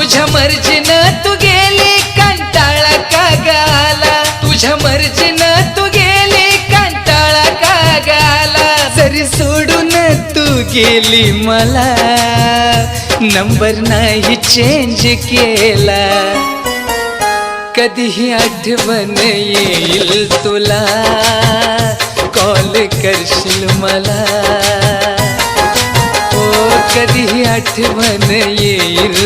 तुझ्या मर्जीनं तू गेली कंटाळा का गाला, तुझ्या मर्जीनं तू गेली कंटाळा का गाला. जरी सोडून तू गेली मला नंबर नाही चेंज केला. कधीही आठवण येईल तुला कॉल करशील मला. कधीही आठवण येईल